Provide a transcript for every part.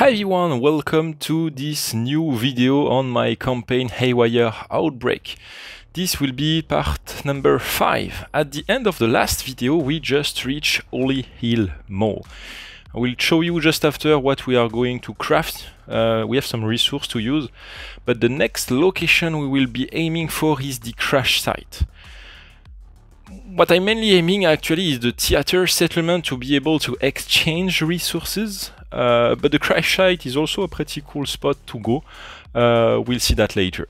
Hi everyone, welcome to this new video on my campaign Haywire Outbreak. This will be part number 5. At the end of the last video we just reached Holy Hill Mall. I will show you just after what we are going to craft. We have some resource to use, but the next location we will be aiming for is the crash site. What I'm mainly aiming actually is the theater settlement to be able to exchange resources, but the crash site is also a pretty cool spot to go. We'll see that later.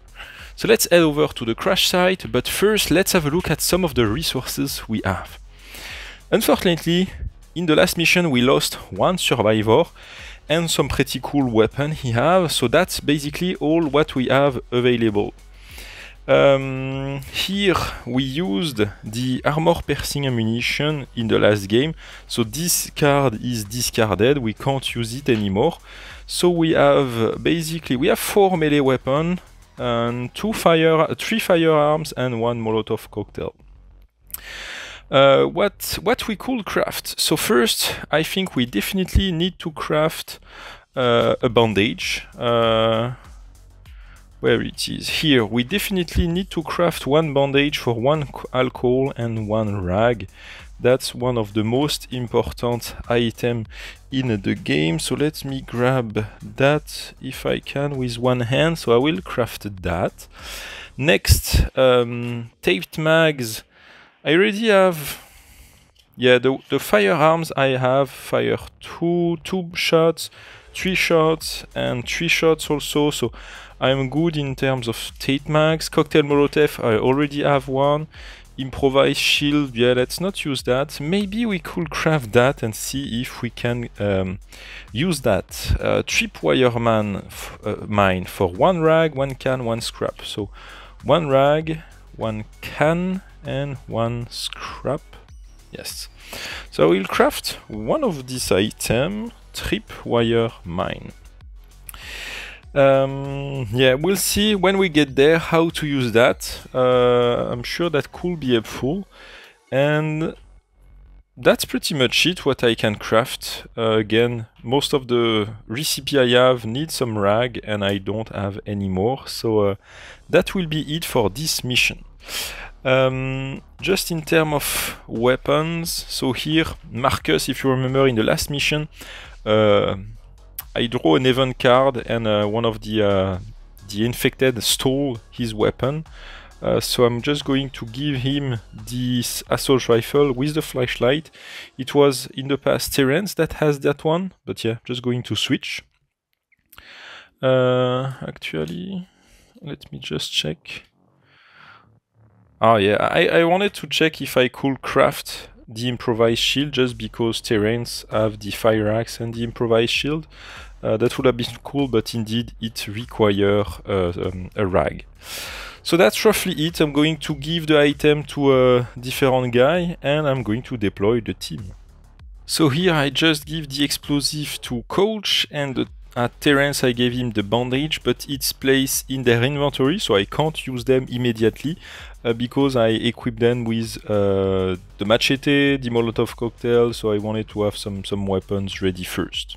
So let's head over to the crash site, but first let's have a look at some of the resources we have. Unfortunately, in the last mission we lost one survivor and some pretty cool weapon he have, so that's basically all what we have available. Here we used the armor piercing ammunition in the last game, so this card is discarded, we can't use it anymore. So we have basically 4 melee weapons and 3 firearms and 1 Molotov cocktail. What we could craft? So first I think we definitely need to craft a bandage. Where it is here, we definitely need to craft 1 bandage for 1 alcohol and 1 rag. That's one of the most important items in the game, so let me grab that if I can with one hand, so I will craft that. Next, taped mags. I already have, the firearms I have fire 2 shots, 3 shots and 3 shots also, so I'm good in terms of tape mags. Cocktail Molotov, I already have 1. Improvised shield, let's not use that. Maybe we could craft that and see if we can use that. Tripwire mine for 1 rag, 1 can, 1 scrap. So 1 rag, 1 can and 1 scrap. Yes. So we'll craft one of these items, tripwire mine. We'll see when we get there how to use that. I'm sure that could be helpful, and that's pretty much it what I can craft. Again, most of the recipe I have need some rag and I don't have any more, so that will be it for this mission. Just in terms of weapons, so here Marcus, if you remember in the last mission, I draw an event card and one of the infected stole his weapon. So I'm just going to give him this assault rifle with the flashlight. It was in the past Terence that has that one, but yeah, just going to switch. Actually, let me just check. I wanted to check if I could craft the improvised shield just because Terence have the fire axe and the improvised shield. That would have been cool, but indeed it requires a rag. So that's roughly it. I'm going to give the item to a different guy and I'm going to deploy the team. So here I just give the explosive to Coach, and at Terence I gave him the bandage, but it's placed in their inventory, so I can't use them immediately because I equipped them with the machete, the Molotov cocktail, so I wanted to have some weapons ready first.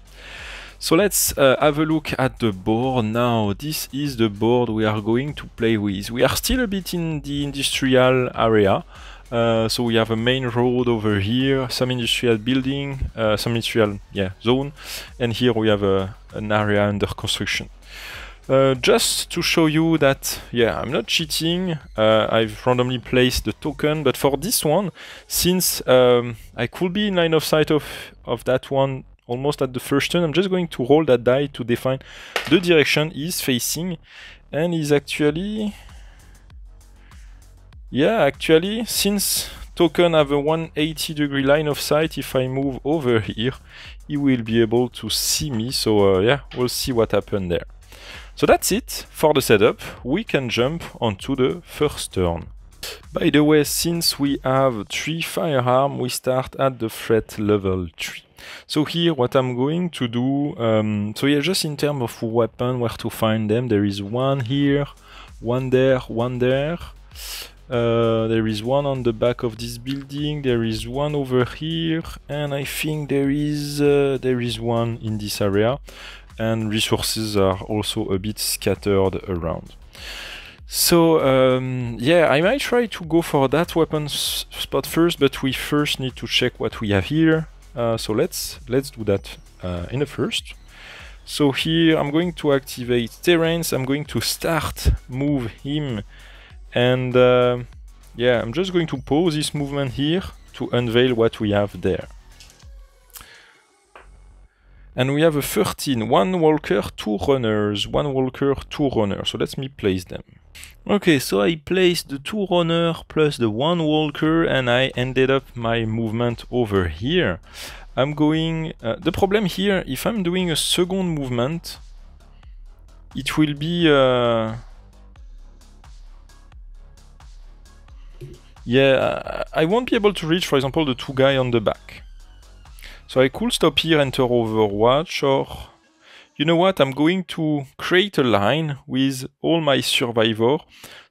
So let's have a look at the board now. This is the board we are going to play with. We are still a bit in the industrial area. So we have a main road over here, some industrial building, some industrial zone, and here we have an area under construction. Just to show you that, I'm not cheating, I've randomly placed the token, but for this one, since I could be in line of sight of that one almost at the first turn, I'm just going to roll that die to define the direction he's facing, and he's actually... actually, since token have a 180-degree line of sight, if I move over here, he will be able to see me, so we'll see what happened there. So that's it for the setup. We can jump onto the first turn. By the way, since we have 3 firearms, we start at the threat level 3. So here what I'm going to do, just in terms of weapon, where to find them, there is one here, one there, one there. There is one on the back of this building, there is one over here, and I think there is one in this area. and resources are also a bit scattered around. So yeah, I might try to go for that weapon spot first, but we first need to check what we have here. So let's do that in the first. So here I'm going to activate Terrence, I'm going to start move him, and yeah, I'm just going to pause this movement here to unveil what we have there. And we have a 13, 1 walker, 2 runners, 1 walker, 2 runners. So let me place them. Okay, so I placed the 2 runner plus the 1 walker, and I ended up my movement over here. I'm going... the problem here, if I'm doing a second movement, it will be... yeah, I won't be able to reach, for example, the 2 guys on the back. So I could stop here, enter Overwatch, or... You know what, I'm going to create a line with all my survivors,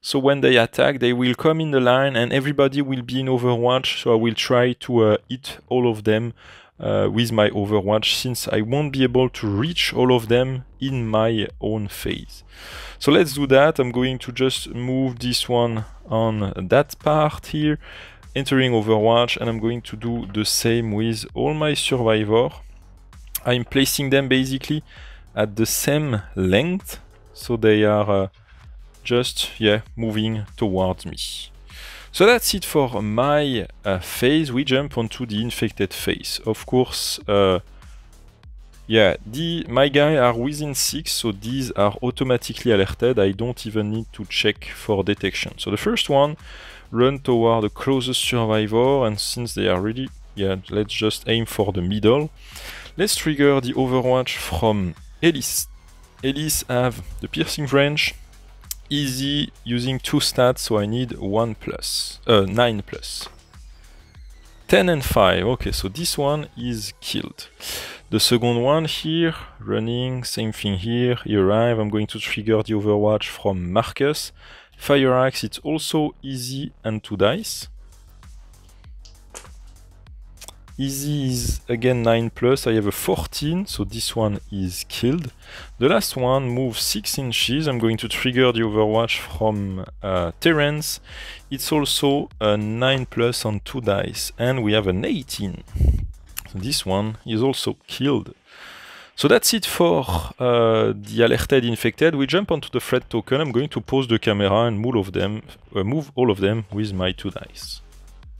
so when they attack, they will come in the line and everybody will be in Overwatch, so I will try to hit all of them with my Overwatch, since I won't be able to reach all of them in my own phase. So let's do that. I'm going to just move this one on that part here, entering Overwatch, and I'm going to do the same with all my survivors. I'm placing them basically at the same length, so they are just, yeah, moving towards me. So that's it for my phase. We jump onto the infected phase. Of course, yeah, my guys are within 6, so these are automatically alerted. I don't even need to check for detection. So the first one, run toward the closest survivor, and since they are ready, yeah, let's just aim for the middle. Let's trigger the Overwatch from Elise. Elise have the piercing range, easy, using 2 stats, so I need 9 plus. 10 and 5, okay, so this one is killed. The second one here, running, same thing here, he arrives, I'm going to trigger the Overwatch from Marcus. Fire Axe, it's also easy and 2 dice. Easy is again 9 plus, I have a 14, so this one is killed. The last one moves 6 inches, I'm going to trigger the Overwatch from Terrence. It's also a 9 plus on 2 dice, and we have an 18. So this one is also killed. So that's it for the alerted infected. We jump onto the threat token, I'm going to pause the camera and move all of them with my 2 dice.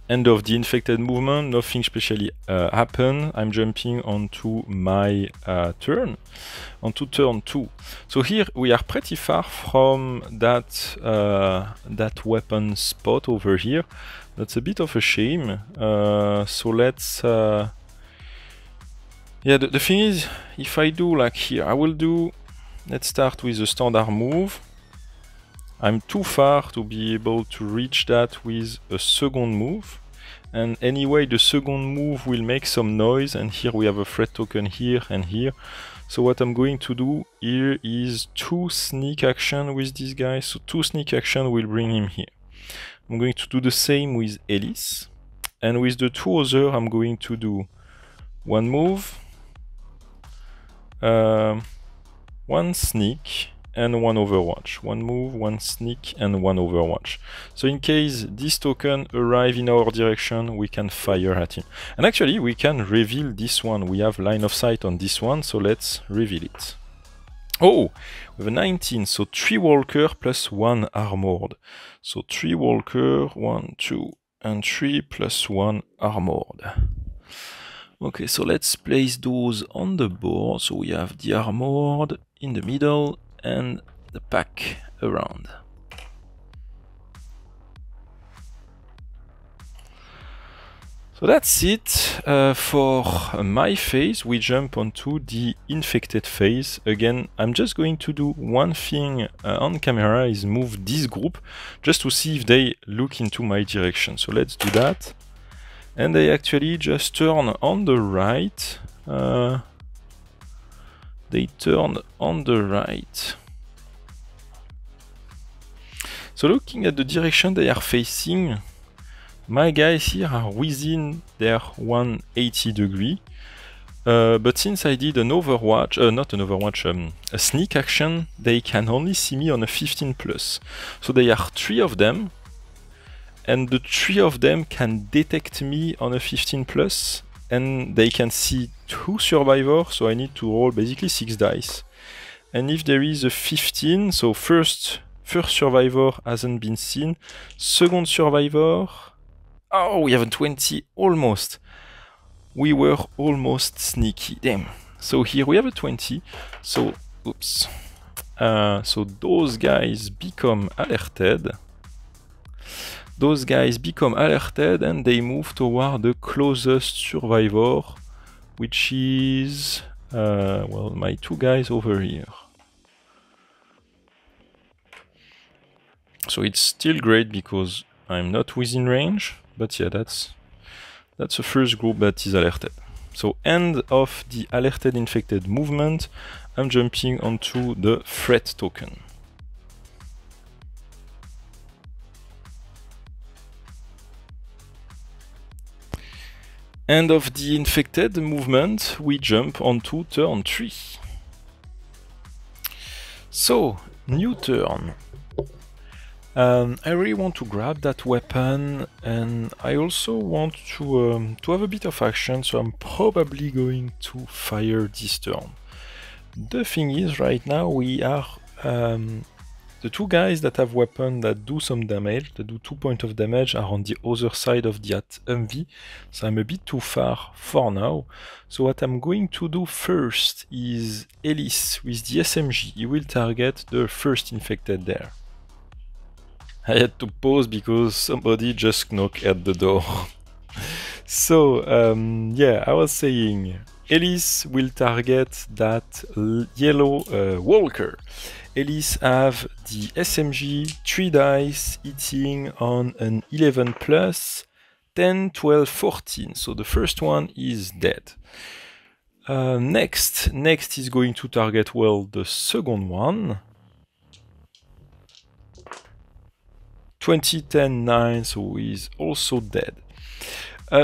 End of the infected movement, nothing specially happened. I'm jumping onto my turn, onto turn 2. So here we are pretty far from that weapon spot over here. That's a bit of a shame. So let's... yeah, the thing is, if I do like here, I will do... Let's start with the standard move. I'm too far to be able to reach that with a second move. And anyway, the second move will make some noise, and here we have a threat token here and here. So what I'm going to do here is 2 sneak action with this guy. So 2 sneak action will bring him here. I'm going to do the same with Elise. And with the 2 other, I'm going to do 1 move, 1 sneak, and 1 Overwatch. 1 move, 1 sneak, and 1 Overwatch. So in case this token arrive in our direction, we can fire at him. And actually, we can reveal this one. We have line of sight on this one, so let's reveal it. Oh, we have a 19, so 3 walker plus 1 armored. So 3 walker, 1, 2, and 3 plus 1 armored. Okay, so let's place those on the board. So we have the armored in the middle, and the pack around. So that's it for my phase. We jump onto the infected phase. Again, I'm just going to do one thing on camera, is move this group just to see if they look into my direction. So let's do that. And they actually just turn on the right. They turn on the right. So looking at the direction they are facing, my guys here are within their 180 degree. But since I did an Overwatch, not an Overwatch, a sneak action, they can only see me on a 15+. So there are 3 of them, and the 3 of them can detect me on a 15+, and they can see 2 survivors, so I need to roll basically 6 dice. And if there is a 15, so first survivor hasn't been seen, second survivor, oh, we have a 20, almost. We were almost sneaky, damn. So here we have a 20, so, oops. So those guys become alerted. Those guys become alerted and they move toward the closest survivor, which is, well, my 2 guys over here. So it's still great because I'm not within range, but yeah, that's the first group that is alerted. So end of the alerted infected movement, I'm jumping onto the threat token. End of the infected movement, we jump onto turn 3. So, new turn. I really want to grab that weapon, and I also want to have a bit of action, so I'm probably going to fire this turn. The thing is, right now we are the 2 guys that have weapons that do some damage, that do 2 points of damage, are on the other side of that MV, so I'm a bit too far for now. So what I'm going to do first is Ellis with the SMG, he will target the first infected there. I had to pause because somebody just knocked at the door. So, yeah, I was saying, Ellis will target that yellow walker. Ellis have the SMG, 3 dice, hitting on an 11+, 10, 12, 14. So the first one is dead. Next is going to target, well, the second one. 20, 10, 9, so he's also dead.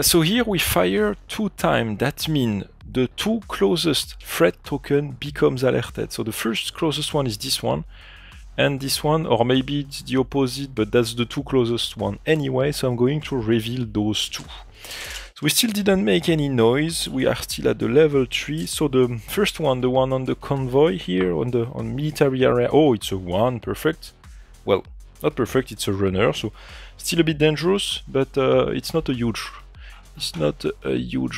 So here we fire 2 times, that means the 2 closest threat token becomes alerted. So the first closest one is this one, and this one, or maybe it's the opposite, but that's the 2 closest one anyway, so I'm going to reveal those 2. So we still didn't make any noise, we are still at the level 3, so the first one, the one on the convoy here, on military area, oh, it's a 1, perfect. Well, not perfect, it's a runner, so still a bit dangerous, but it's not a huge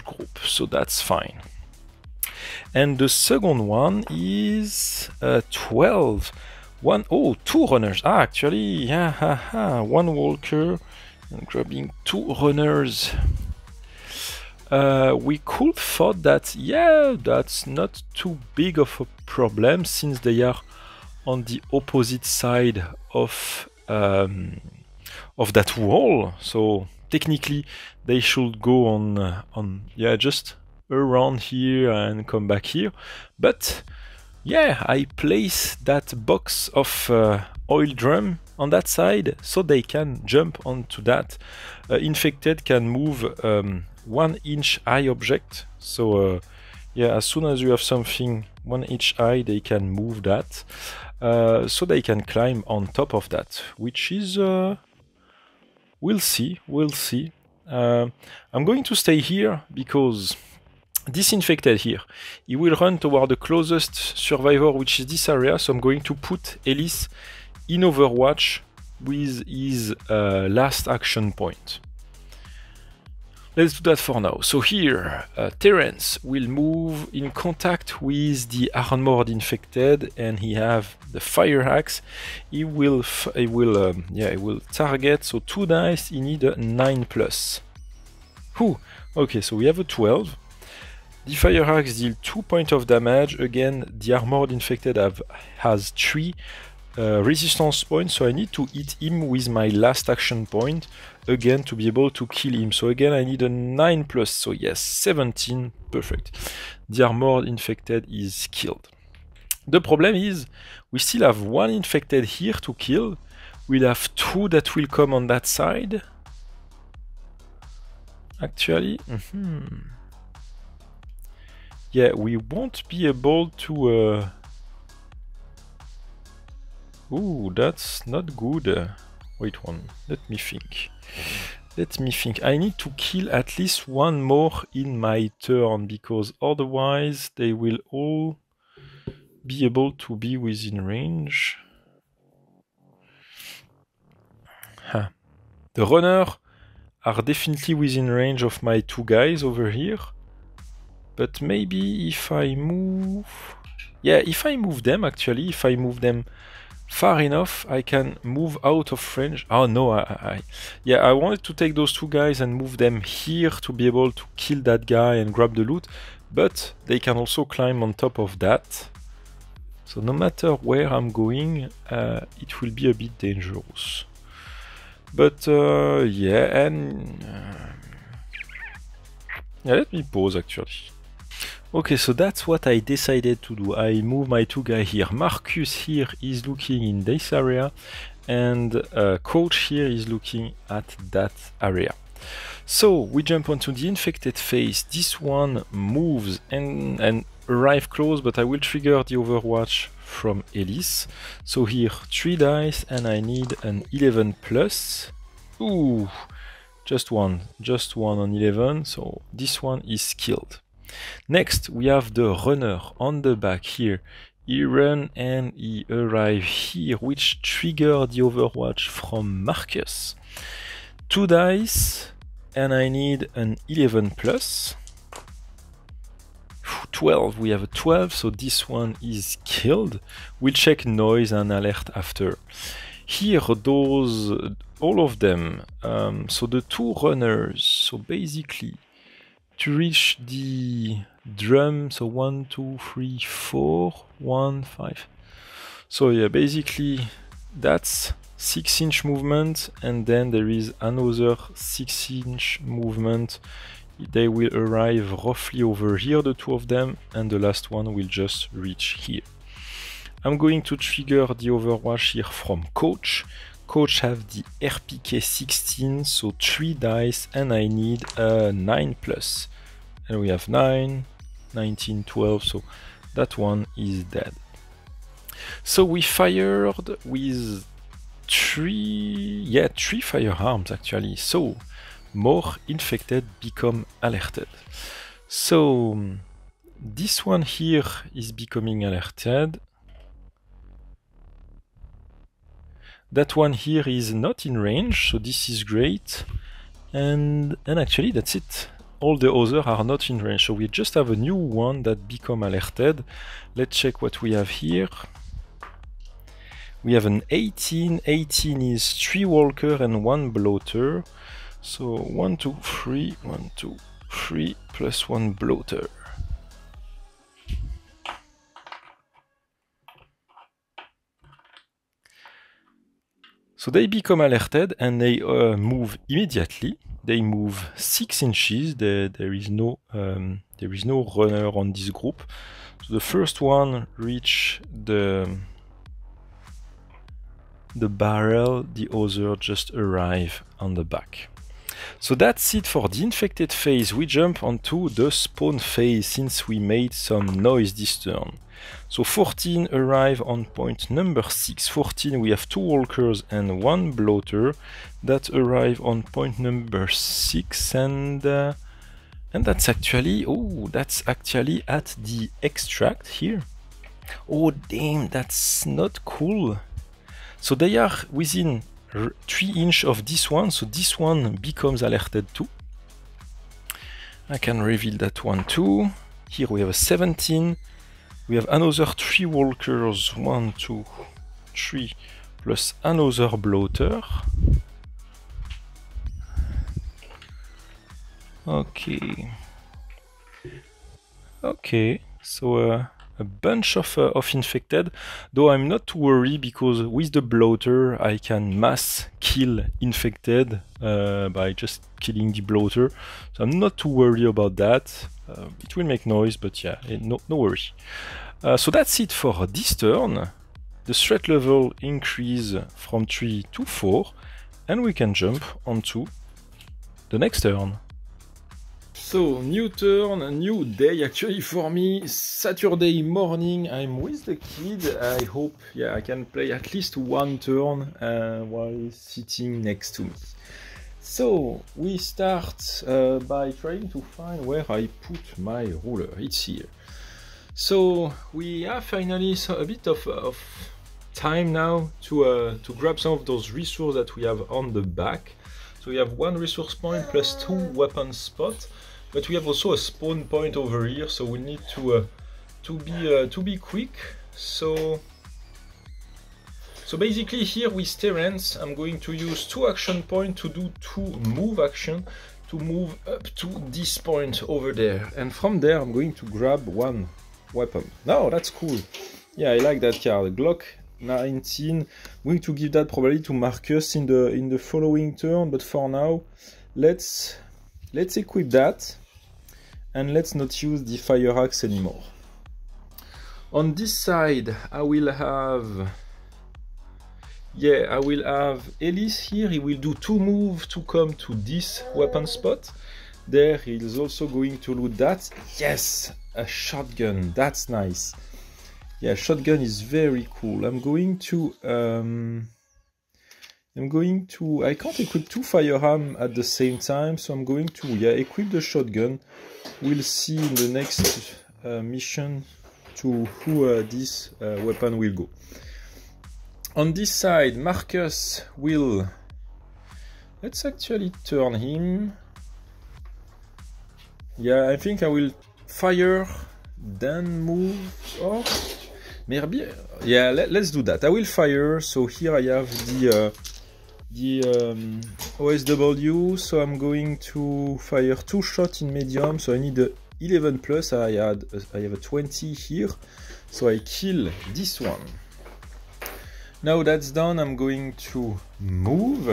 group, so that's fine. And the second one is 12. 2 runners. Ah, actually, yeah, 1 walker and grabbing 2 runners. We could thought that, yeah, that's not too big of a problem since they are on the opposite side of that wall, so technically they should go on yeah, just around here and come back here. But yeah, I place that box of oil drum on that side so they can jump onto that. Infected can move 1 inch high object, so yeah, as soon as you have something 1 inch high, they can move that. So they can climb on top of that, which is, we'll see. I'm going to stay here because this infected here, he will run toward the closest survivor, which is this area, so I'm going to put Ellis in Overwatch with his last action point. Let's do that for now. So here, Terence will move in contact with the armored infected, and he have the fire axe. He will target. So 2 dice. He need a 9+. Whew. Okay, so we have a 12. The fire axe deal 2 points of damage. Again, the armored infected has 3 resistance points, so I need to hit him with my last action point again to be able to kill him. So again, I need a 9+, so yes, 17, perfect. The armored infected is killed. The problem is we still have 1 infected here to kill. We'll have 2 that will come on that side. Actually, Yeah, we won't be able to... Ooh, that's not good. Wait one, let me think. I need to kill at least one more in my turn, because otherwise they will all be able to be within range. Huh. The runner are definitely within range of my two guys over here. But maybe if I move... Yeah, if I move them, actually, if I move them far enough, I can move out of range. Oh no, yeah, I wanted to take those two guys and move them here to be able to kill that guy and grab the loot, but they can also climb on top of that. So no matter where I'm going, it will be a bit dangerous. But yeah, and... yeah, let me pause actually. Okay, so that's what I decided to do. I move my two guys here. Marcus here is looking in this area, and Coach here is looking at that area. So we jump onto the infected phase. This one moves and arrive close, but I will trigger the Overwatch from Elise. So here 3 dice, and I need an 11 plus. Ooh, just one on 11. So this one is killed. Next, we have the runner on the back here. He ran and he arrived here, which triggered the Overwatch from Marcus. 2 dice, and I need an 11 plus. 12, we have a 12, so this one is killed. We'll check noise and alert after. Here, all of them, so the 2 runners, so basically, to reach the drum, so 1, 2, 3, 4, 1, 5. So yeah, basically that's 6-inch movement, and then there is another 6-inch movement. They will arrive roughly over here, the 2 of them, and the last one will just reach here. I'm going to trigger the Overwatch here from Coach. Coach have the RPK 16, so 3 dice, and I need a 9 plus. And we have 9, 19, 12, so that one is dead. So we fired with 3 firearms actually, so more infected become alerted. So this one here is becoming alerted. That one here is not in range, so this is great. And actually that's it. All the others are not in range, so we just have a new one that become alerted. Let's check what we have here. We have an 18. 18 is 3 walker and 1 bloater. So 1, 2, 3, 1, 2, 3 plus 1 bloater. So they become alerted and they move immediately. They move 6 inches. There is no runner on this group. So the first one reach the barrel. The other just arrive on the back. So that's it for the infected phase. We jump onto the spawn phase since we made some noise this turn. So 14 arrive on point number 6. 14 we have 2 walkers and 1 bloater that arrive on point number 6, and that's actually at the extract here. Oh damn, that's not cool. So they are within 3 inches of this one, so this one becomes alerted too. I can reveal that one too. Here we have a 17. We have another 3 walkers, 1, 2, 3, plus another bloater. Okay, so a bunch of infected, though I'm not too worried because with the bloater I can mass kill infected by just killing the bloater, so I'm not too worried about that. It will make noise, but yeah, no worry. So that's it for this turn. The threat level increase from 3 to 4, and we can jump onto the next turn. So, new turn, a new day actually for me. Saturday morning, I'm with the kid. I hope, yeah, I can play at least one turn while he's sitting next to me. So, we start by trying to find where I put my ruler. It's here. So, we have finally a bit of time now to grab some of those resources that we have on the back. So we have one resource point plus 2 weapon spots, but we have also a spawn point over here, so we need to be quick. So basically here with Terrence, I'm going to use 2 action points to do 2 move action to move up to this point over there, and from there I'm going to grab 1 weapon. Now that's cool. Yeah, I like that card. Glock 19. I'm going to give that probably to Marcus in the following turn, but for now let's equip that and let's not use the fire axe anymore. On this side I will have Ellis here. He will do 2 moves to come to this weapon spot. There he is also going to loot that. Yes, a shotgun, that's nice. Yeah, shotgun is very cool. I can't equip 2 firearms at the same time, so I'm going to equip the shotgun. We'll see in the next mission to who this weapon will go. On this side, Marcus will... Let's actually turn him. Yeah, I think I will fire, then move off. Yeah, let's do that. I will fire. So here I have the OSW. So I'm going to fire 2 shots in medium. So I need a 11 plus. I have a 20 here. So I kill this one. Now that's done, I'm going to move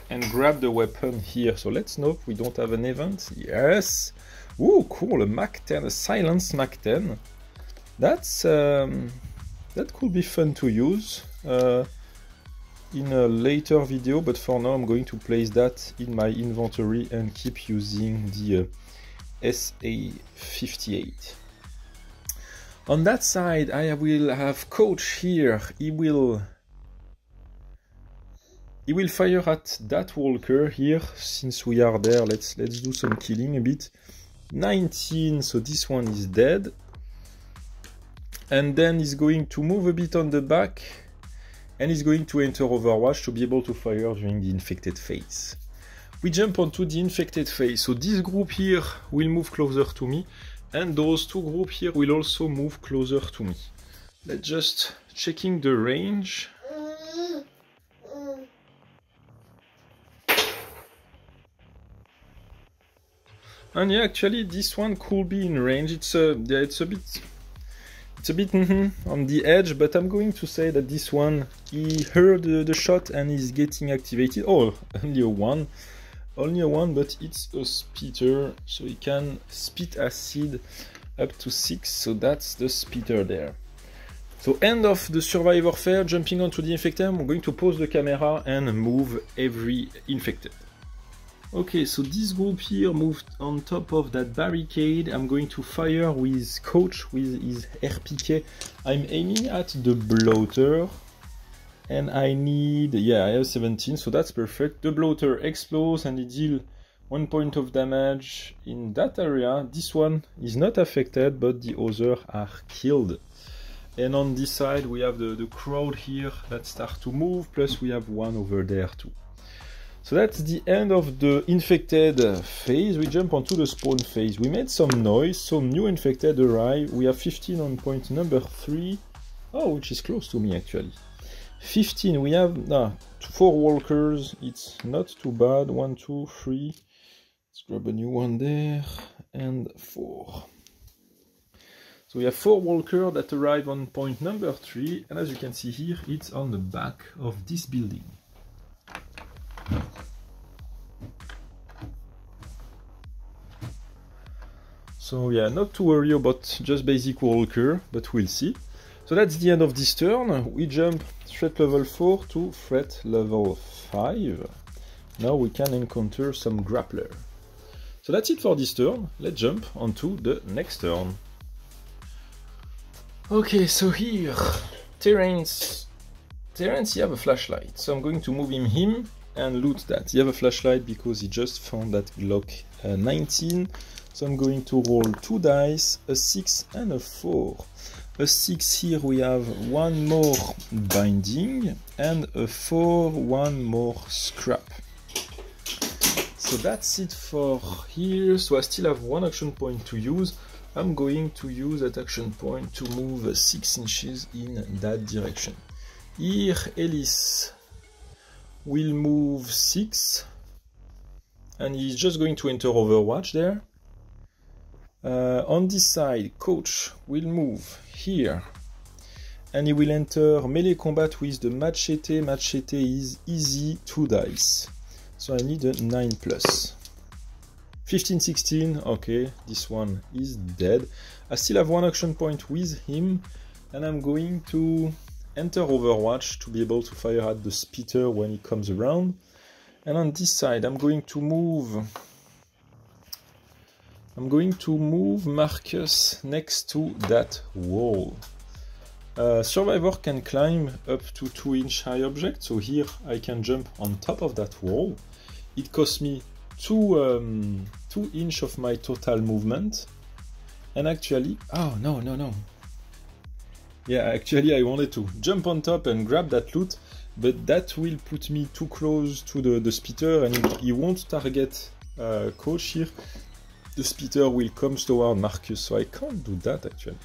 and grab the weapon here. So let's know if we don't have an event. Yes. Ooh, cool. A Mac 10, a silenced Mac 10. That's that could be fun to use in a later video, but for now I'm going to place that in my inventory and keep using the SA58. On that side I will have Coach here. He will fire at that walker here. Since we are there, let's do some killing a bit. 19, so this one is dead. And then he's going to move a bit on the back and he's going to enter Overwatch to be able to fire during the infected phase. We jump onto the infected phase, so this group here will move closer to me and those 2 groups here will also move closer to me. Let's just checking the range. And yeah, actually this one could be in range. It's a bit on the edge, but I'm going to say that this one, he heard the shot and is getting activated. Oh, only a one, but it's a spitter, so he can spit acid up to 6, so that's the spitter there. So end of the survivor fair, jumping onto the infected. I'm going to pause the camera and move every infected. Okay, so this group here moved on top of that barricade. I'm going to fire with Coach with his RPK. I'm aiming at the bloater and I need, yeah, I have 17, so that's perfect. The bloater explodes and it deals 1 point of damage in that area. This one is not affected, but the others are killed. And on this side we have the crowd here that start to move, plus we have one over there too. So that's the end of the infected phase. We jump onto the spawn phase. We made some noise, some new infected arrive. We have 15 on point number 3. Oh, which is close to me actually. 15, we have 4 walkers. It's not too bad. 1, 2, 3. Let's grab a new one there. And 4. So we have 4 walkers that arrive on point number 3. And as you can see here, it's on the back of this building. So yeah, not to worry about just basic walker, but we'll see. So that's the end of this turn. We jump threat level 4 to threat level 5. Now we can encounter some grappler. So So that's it for this turn. Let's jump onto the next turn. Okay, so here, Terence, you have a flashlight. So I'm going to move him and loot that. He have a flashlight because he just found that Glock 19. So I'm going to roll 2 dice, a 6 and a 4. A 6 here we have 1 more binding, and a 4, 1 more scrap. So that's it for here. So I still have 1 action point to use. I'm going to use that action point to move 6 inches in that direction. Here Ellis will move 6, and he's just going to enter Overwatch there. On this side, Coach will move here, and he will enter melee combat with the Machete. Machete is easy 2 dice, so I need a 9 plus. 15, 16, okay, this one is dead. I still have 1 action point with him, and I'm going to enter Overwatch to be able to fire at the Spitter when he comes around. And on this side, I'm going to move Marcus next to that wall. Survivor can climb up to 2-inch high object, so here I can jump on top of that wall. It costs me 2 inch of my total movement, and actually, oh no. Yeah, actually I wanted to jump on top and grab that loot, but that will put me too close to the Spitter, and he won't target Coach here. The Spitter will come toward Marcus, so I can't do that actually.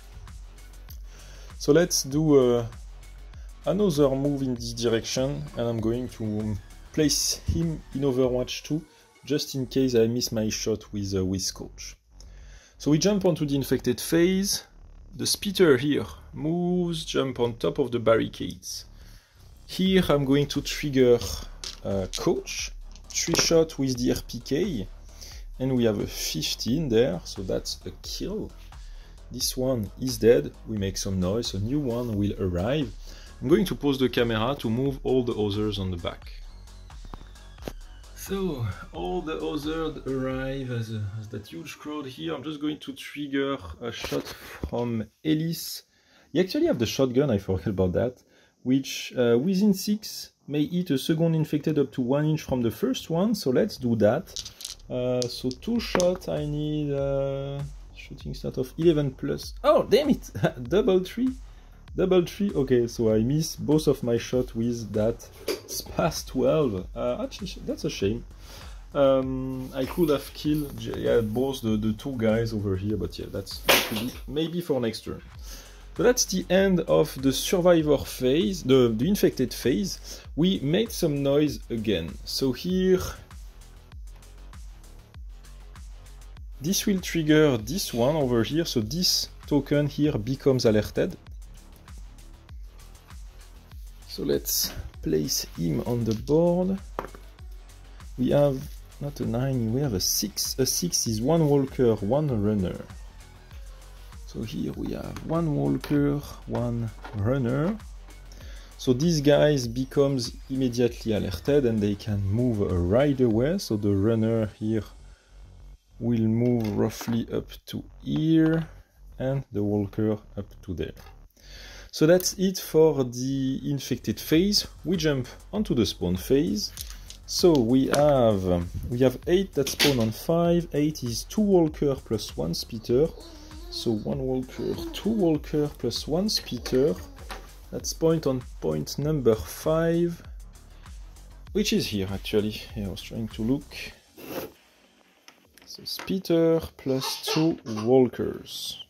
So let's do another move in this direction, and I'm going to place him in Overwatch 2, just in case I miss my shot with Coach. So we jump onto the infected phase. The Spitter here moves, jump on top of the barricades. Here I'm going to trigger Coach, 3 shot with the RPK, and we have a 15 there, so that's a kill. This one is dead, we make some noise, a new one will arrive. I'm going to pause the camera to move all the others on the back. So, all the others arrive as that huge crowd here. I'm just going to trigger a shot from Ellis. You actually have the shotgun, I forgot about that, which within 6 may hit a second infected up to 1 inch from the first one, so let's do that. So 2 shots, I need shooting stat of 11 plus. Oh, damn it! Double 3, okay, so I miss both of my shots with that Spas 12. Actually, that's a shame. I could have killed both the 2 guys over here, but yeah, that's maybe for next turn. So that's the end of the Survivor phase, the infected phase. We made some noise again. So here, this will trigger this one over here, so this token here becomes alerted. So let's place him on the board. We have not a 9, we have a 6. A 6 is 1 walker, 1 runner. So here we have 1 walker, 1 runner. So these guys becomes immediately alerted and they can move right away. So the runner here will move roughly up to here, and the walker up to there. So that's it for the infected phase. We jump onto the spawn phase. So we have 8 that spawn on 5. 8 is 2 walker plus 1 spitter. So 1 walker, 2 walker plus 1 spitter. That's point number 5, which is here actually. Yeah, I was trying to look. So spitter plus 2 walkers.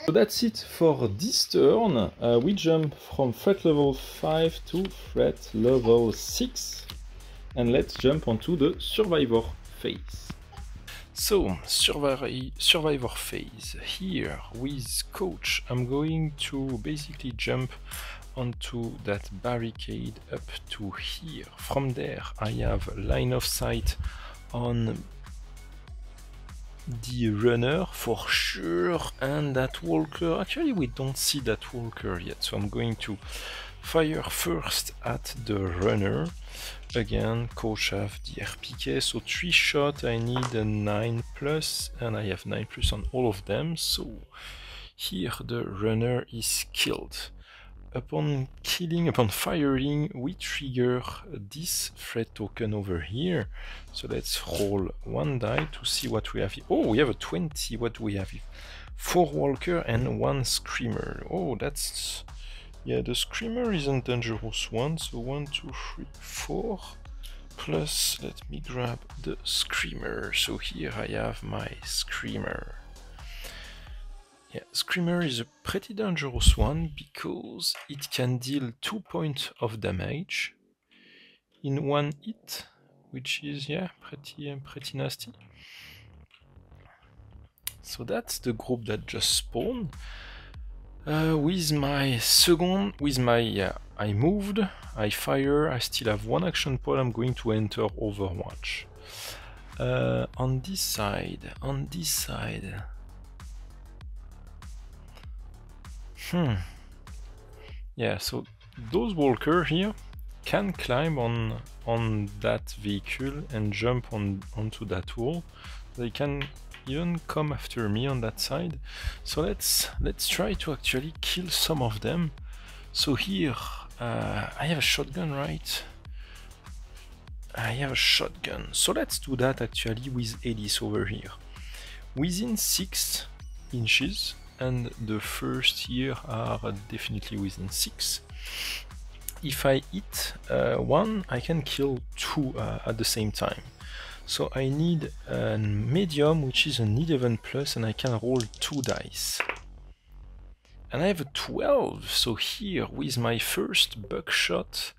So that's it for this turn. We jump from threat level 5 to threat level 6. And let's jump onto the Survivor phase. So, Survivor phase. Here, with Coach, I'm going to basically jump onto that barricade up to here. From there, I have line of sight on the runner for sure, and that walker. Actually, we don't see that walker yet, so I'm going to fire first at the runner. again, coach have the RPK, so 3 shot, I need a 9+, and I have 9+ on all of them, so here the runner is killed. Upon firing, we trigger this threat token over here. So let's roll one die to see what we have here. Oh, we have a 20. What do we have here? 4 walker and 1 screamer. Oh, that's... yeah, the screamer is a dangerous one. So 1, 2, 3, 4. Plus, let me grab the screamer. So here I have my screamer. Yeah, Screamer is a pretty dangerous one because it can deal 2 points of damage in one hit, which is, yeah, pretty nasty. So that's the group that just spawned. With my I moved, I fire, I still have 1 action point, I'm going to enter Overwatch. On this side, yeah, so those walkers here can climb on that vehicle and jump onto that wall. They can even come after me on that side. So let's try to actually kill some of them. So here I have a shotgun, right? I have a shotgun. So let's do that actually with Elise over here. Within 6 inches, and the first here are definitely within 6. If I hit 1, I can kill 2 at the same time. So I need a medium, which is an 11+, and I can roll 2 dice. And I have a 12, so here with my first buckshot,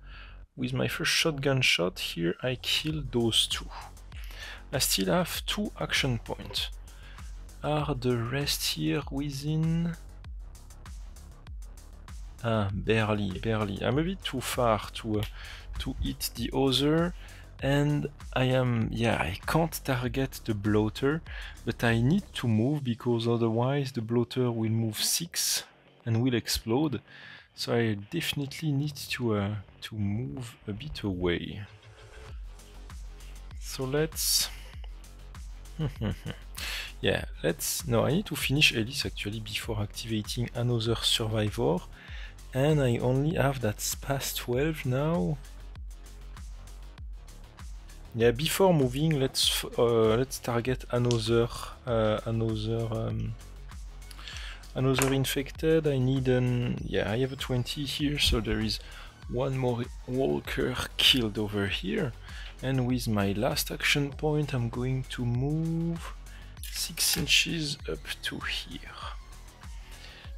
with my first shotgun shot, here I kill those 2. I still have 2 action points. Are the rest here within? Barely. I'm a bit too far to hit the other, and I can't target the bloater, but I need to move because otherwise the bloater will move 6 and will explode. So I definitely need to move a bit away. So let's. Yeah, no, I need to finish Elise actually before activating another survivor, and I only have that SPAS 12 now. Yeah, before moving, let's target another infected. I need I have a 20 here, so there is 1 more walker killed over here, and with my last action point, I'm going to move 6 inches up to here.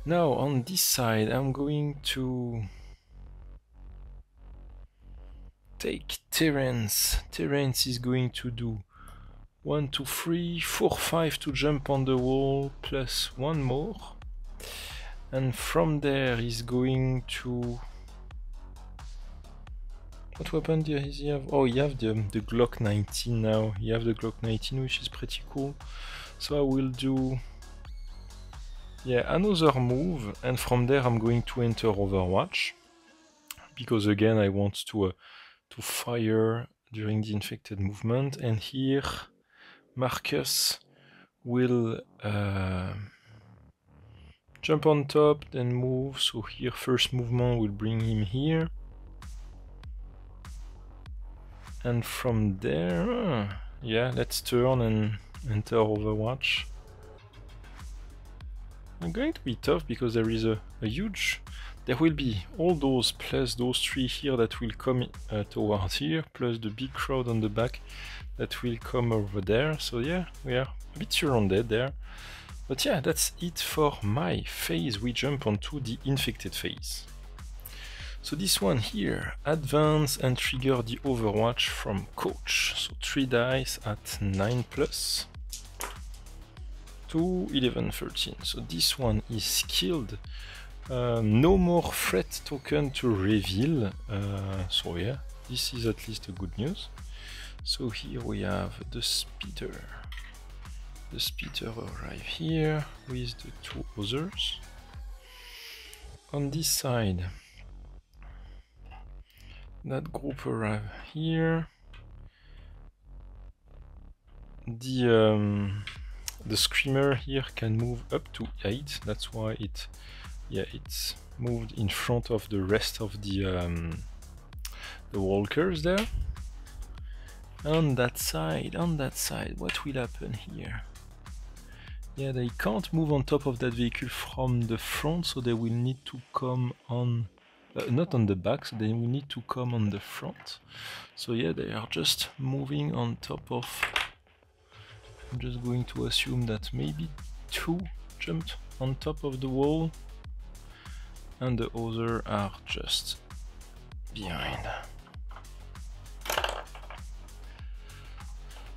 Now on this side I'm going to take Terence. Terence is going to do 1, 2, 3, 4, 5 to jump on the wall, plus 1 more. And from there he's going to... what weapon does he have? Oh, he have the Glock 19 now. He have the Glock 19, which is pretty cool. So I will do another move, and from there I'm going to enter Overwatch, because again I want to fire during the infected movement. And here Marcus will jump on top, then move. So here first movement will bring him here, and from there let's turn and enter Overwatch. It's going to be tough because there is a huge... there will be all those plus those 3 here that will come towards here, plus the big crowd on the back that will come over there. So yeah, we are a bit surrounded there. But yeah, that's it for my phase. We jump onto the infected phase. So this one here, advance and trigger the Overwatch from coach. So 3 dice at 9+. 2, 11, 13. So this one is killed. No more threat token to reveal. So yeah, this is at least a good news. So here we have the speeder. The speeder arrive here with the 2 others. On this side, That group arrive here. The screamer here can move up to 8. That's why it's moved in front of the rest of the walkers there. On that side, what will happen here? Yeah, they can't move on top of that vehicle from the front, so they will need to come on, not on the back, so they will need to come on the front. So yeah, they are just moving on top of, I'm just going to assume that maybe 2 jumped on top of the wall, and the other are just behind.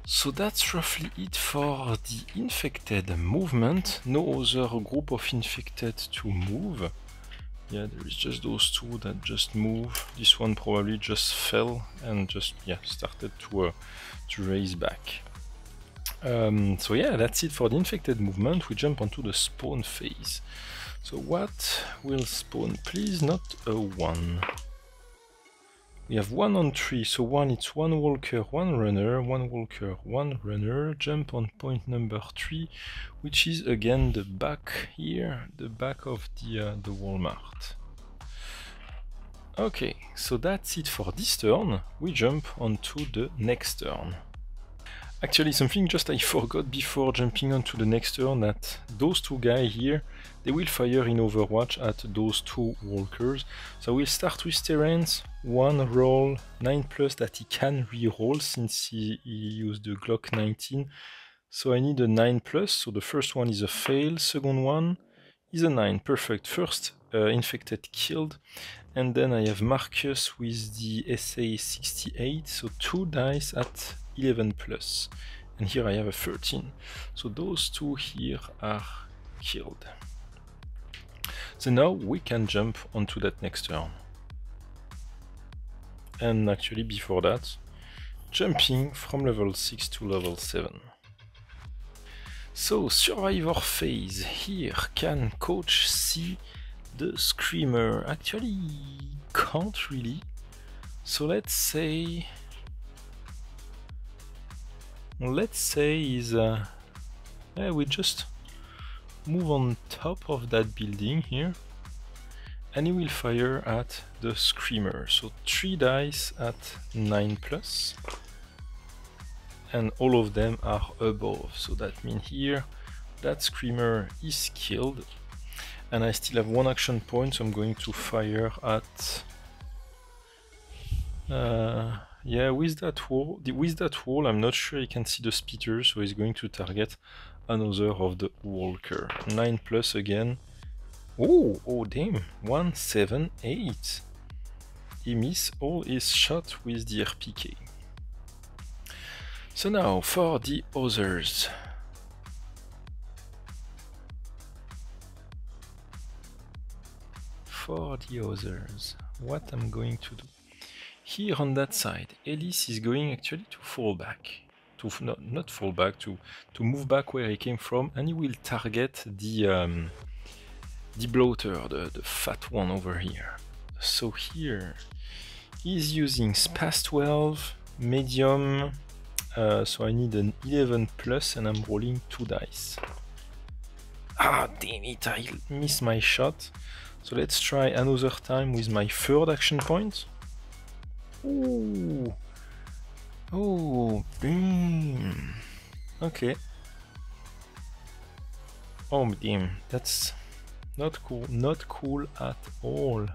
So that's roughly it for the infected movement. No other group of infected to move. Yeah, there is just those 2 that just move. This one probably just fell and just started to raise back. So yeah, that's it for the infected movement. We jump onto the spawn phase. So what will spawn? Please not a 1. We have 1 on 3, so 1 it's 1 walker, 1 runner, 1 walker, 1 runner, jump on point number 3, which is again the back here, the back of the Walmart. Okay, so that's it for this turn. We jump onto the next turn. Actually, something just I forgot before jumping onto the next turn, that those 2 guys here, they will fire in Overwatch at those 2 walkers. So we'll start with Terrence, 1 roll, 9+ that he can re-roll since he used the Glock 19. So I need a 9+, so the first one is a fail, second one is a 9, perfect. First infected killed, and then I have Marcus with the SA68, so 2 dice at 11+, and here I have a 13. So those 2 here are killed. So now we can jump onto that next turn. And actually before that, jumping from level 6 to level 7. So survivor phase, here can coach see the screamer? Actually can't really. So let's say is we just move on top of that building here, and he will fire at the screamer. So 3 dice at 9+, and all of them are above. So that means here that screamer is killed, and I still have 1 action point, so I'm going to fire at yeah, with that wall, I'm not sure he can see the speeder, so he's going to target another of the walker. 9+ again. Oh damn, 1, 7, 8. He missed all his shot with the RPK. So now for the others. What I'm going to do. Here on that side, Ellis is going actually to fall back. Not fall back, to move back where he came from, and he will target the bloater, the fat one over here. So here, he's using SPAS 12, medium, so I need an 11+, and I'm rolling 2 dice. Ah, damn it, I missed my shot. So let's try another time with my 3rd action point. Ooh. Oh, damn. Okay. Oh, damn. That's not cool. Not cool at all.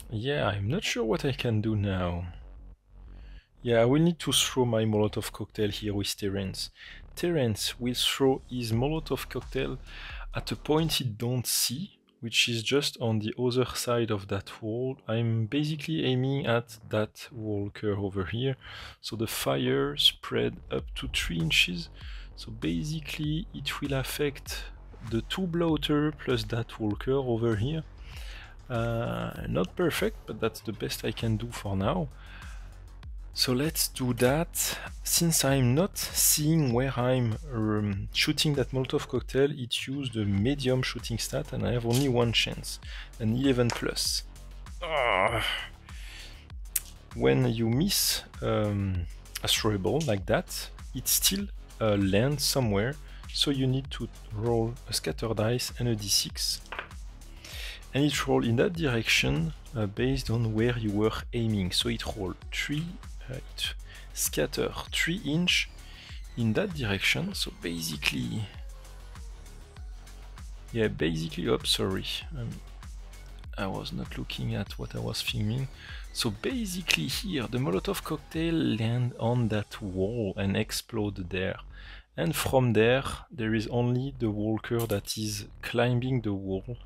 Yeah, I'm not sure what I can do now. Yeah, I will need to throw my Molotov cocktail here with Terrence. Terrence will throw his Molotov cocktail at a point he don't see, which is just on the other side of that wall. I'm basically aiming at that walker over here, so the fire spread up to 3 inches. So basically it will affect the 2 bloater plus that walker over here. Not perfect, but that's the best I can do for now. So let's do that. Since I'm not seeing where I'm shooting that Molotov cocktail, it used a medium shooting stat and I have only one chance, an 11 plus. When you miss a throwable like that, it still lands somewhere, so you need to roll a scatter dice and a d6. And it rolled in that direction based on where you were aiming. So it rolled it scatter 3 inch in that direction. So basically, sorry, I was not looking at what I was filming. So basically here, the Molotov cocktail land on that wall and explode there. And from there is only the walker that is climbing the wall,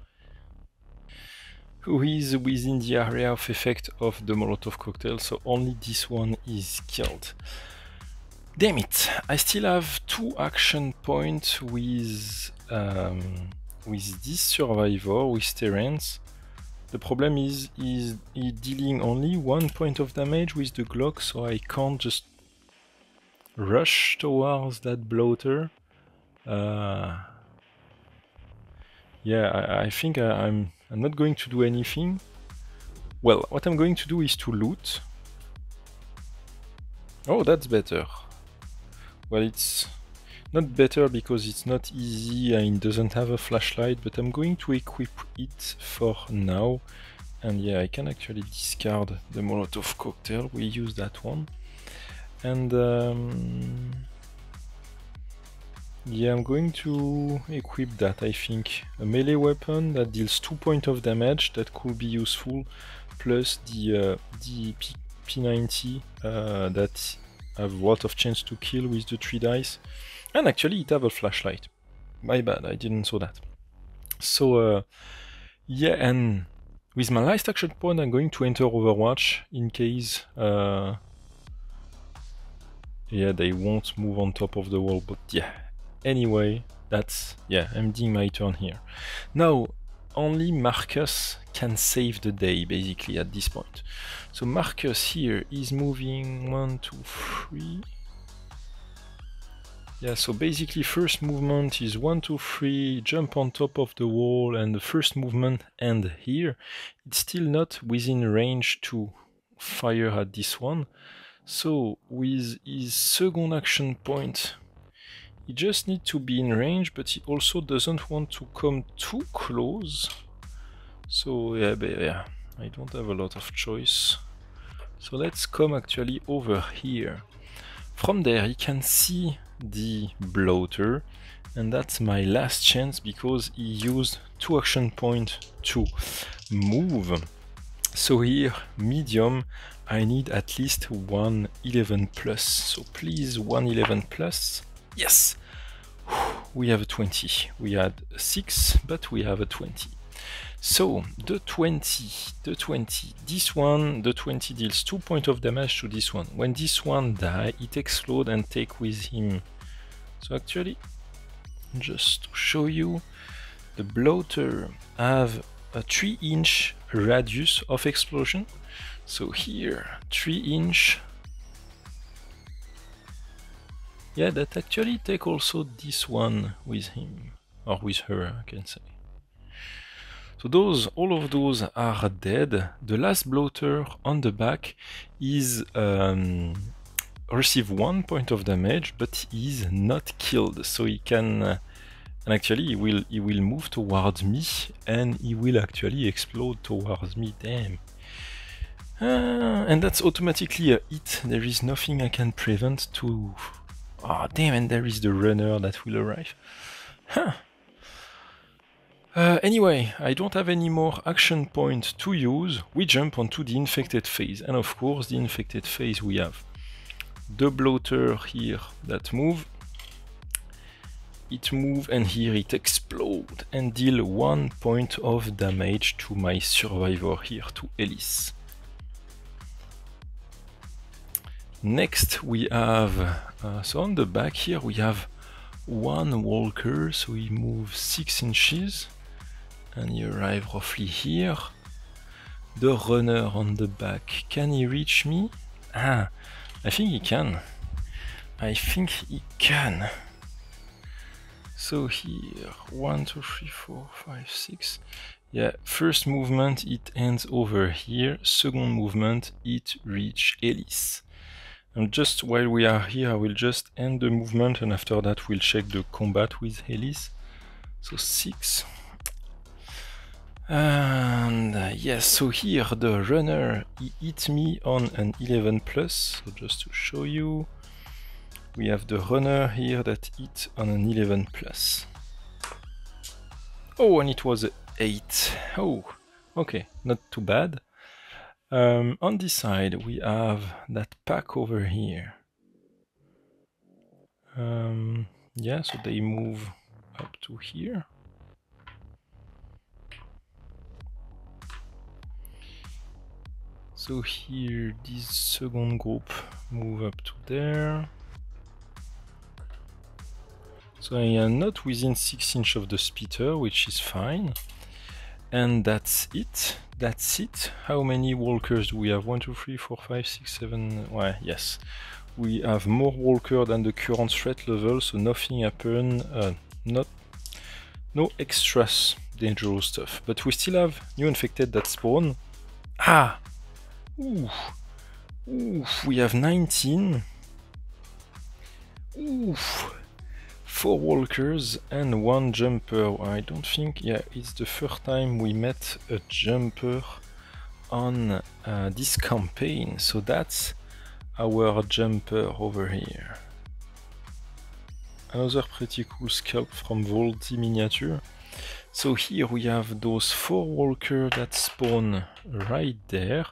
who is within the area of effect of the Molotov cocktail, so only this one is killed. Damn it! I still have 2 action points with this survivor, with Terence. The problem is he's dealing only 1 point of damage with the Glock, so I can't just rush towards that bloater. Yeah, I think I'm not going to do anything. Well, what I'm going to do is to loot. Oh, that's better. Well, it's not better because it's not easy and it doesn't have a flashlight, but I'm going to equip it for now. And yeah, I can actually discard the Molotov cocktail. We use that one. And yeah, I'm going to equip that, I think. A melee weapon that deals 2 points of damage, that could be useful, plus the P90 that have a lot of chance to kill with the 3 dice. And actually it have a flashlight. My bad, I didn't saw that. So yeah, and with my last action point I'm going to enter Overwatch in case yeah, they won't move on top of the wall, but yeah. Anyway, that's, yeah, ending my turn here. Now, only Marcus can save the day, basically, at this point. So Marcus here is moving 1, 2, 3. Yeah, so basically first movement is 1, 2, 3, jump on top of the wall, and the first movement end here. It's still not within range to fire at this one. So with his second action point, he just needs to be in range, but he also doesn't want to come too close. So yeah, I don't have a lot of choice. So let's come actually over here. From there he can see the bloater, and that's my last chance because he used 2 action points to move. So here, medium, I need at least 1 11 plus. So please, 1 11 plus. Yes! We have a 20. We had 6, but we have a 20. So, the 20, this one, the 20 deals 2 points of damage to this one. When this one dies, it explodes and take with him. So actually, just to show you, the bloater have a 3 inch radius of explosion. So here, 3 inch. Yeah, that actually take also this one with him, or with her, I can say. So all of those are dead. The last bloater on the back is receive 1 point of damage, but he is not killed. So he can, and actually he will move towards me, and he will actually explode towards me. Damn. And that's automatically a hit. There is nothing I can prevent to. Ah, oh, damn! And there is the runner that will arrive. Huh. Anyway, I don't have any more action points to use. We jump onto the infected phase, and of course, the infected phase we have the bloater here that move. It move, and here it explode and deal 1 point of damage to my survivor here, to Ellis. Next we have, so on the back here we have 1 walker, so he moves 6 inches and he arrives roughly here. The runner on the back, can he reach me? Ah, I think he can. I think he can. So here, 1, 2, 3, 4, 5, 6. Yeah, first movement it ends over here. Second movement it reach Ellis. And just while we are here, I will just end the movement, and after that we'll check the combat with Ellis. So 6. And yes, so here the runner, he hit me on an 11 plus. So just to show you, we have the runner here that hit on an 11 plus. Oh, and it was a 8. Oh, okay, not too bad. On this side, we have that pack over here. Yeah, so they move up to here. So here, this second group move up to there. So I am not within 6 inches of the spitter, which is fine. And that's it. That's it. How many walkers do we have? 1, 2, 3, 4, 5, 6, 7. Well, yes. We have more walker than the current threat level, so nothing happened. No extra dangerous stuff. But we still have new infected that spawn. Ah! Ooh! Ooh! We have 19. Ooh! 4 walkers and 1 jumper. I don't think, yeah, it's the first time we met a jumper on this campaign. So that's our jumper over here. Another pretty cool scalp from Volty Miniature. So here we have those 4 walkers that spawn right there,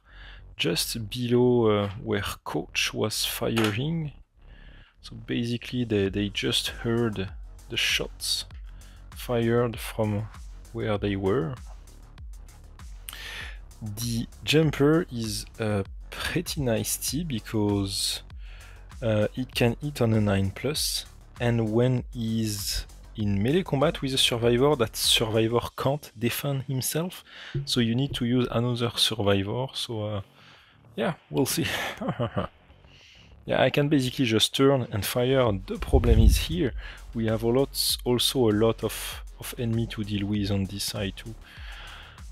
just below where Coach was firing. So basically they just heard the shots fired from where they were. The jumper is a pretty nice T because it can hit on a 9+, and when he's in melee combat with a survivor, that survivor can't defend himself, so you need to use another survivor. So yeah, we'll see. Yeah, I can basically just turn and fire. The problem is here we have also a lot of enemy to deal with on this side too.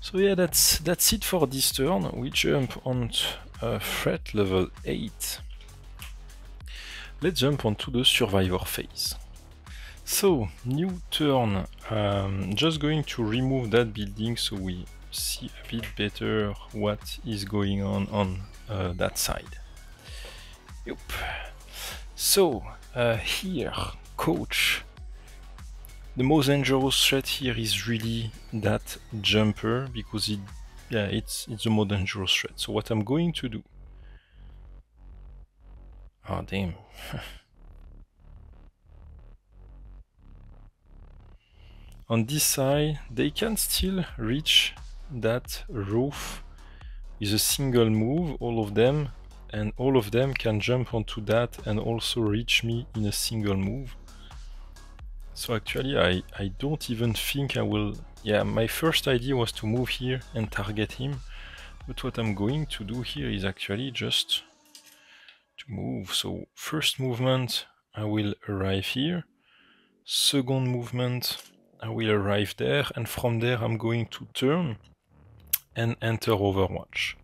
So yeah, that's it for this turn. We jump on threat level 8. Let's jump onto the survivor phase. So, new turn. Just going to remove that building so we see a bit better what is going on that side. Yep. So, here, Coach. The most dangerous threat here is really that jumper because it's the most dangerous threat. So what I'm going to do... Oh damn. On this side, they can still reach that roof with a single move, all of them, and all of them can jump onto that and also reach me in a single move. So actually I don't even think I will... Yeah, my first idea was to move here and target him, but what I'm going to do here is actually just to move. So first movement I will arrive here, second movement I will arrive there, and from there I'm going to turn and enter Overwatch.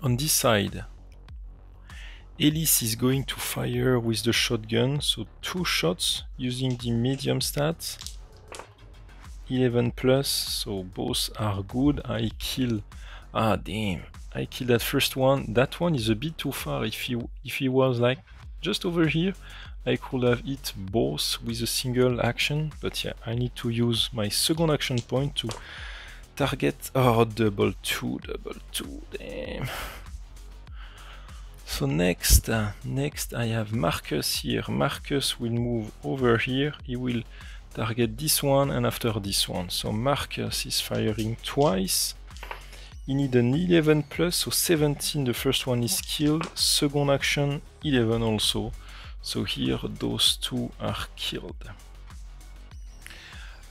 On this side, Ellis is going to fire with the shotgun, so 2 shots using the medium stats, 11+, so both are good. I kill... Ah damn, I killed that first one. That one is a bit too far. If he was like just over here, I could have hit both with a single action, but yeah, I need to use my second action point to target... Oh, double two, damn. So next I have Marcus here. Marcus will move over here. He will target this one and after this one. So Marcus is firing twice. He needs an 11+, so 17. The first one is killed. Second action, 11 also. So here those 2 are killed.